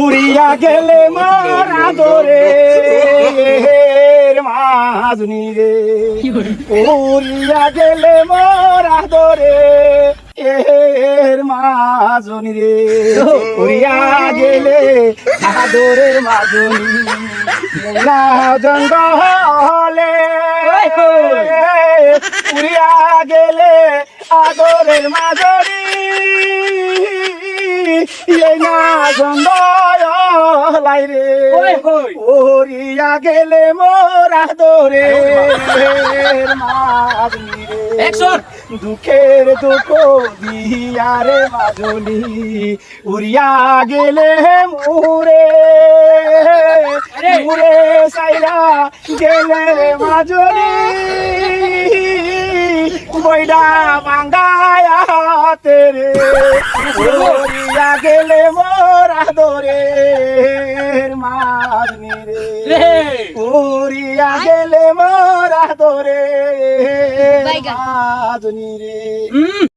উড়িয়া গেলে মোর আদরে মাজনি রে, উড়িয়া গেলে মোর আদরে মাজনি রে, উড়িয়া গেলে আদরের মাজনি না জঙ্গলে, উড়িয়া গেলে আদরের মাজনি না জঙ্গলাই রে, উড়িয়া গেলে মোর আদরের মাজনি রে, দুঃখের দুঃখ দিয়ারে মাজনি উড়িয়া গেলে মুরে, মুরে সাইরা গেলে মাজনি বইডা ভাঙ্গায়া তেরে, উড়িয়া গেলে মোর আদরের মাজনি রে, উড়িয়া গেলে মোর আদরের মাজনি রে।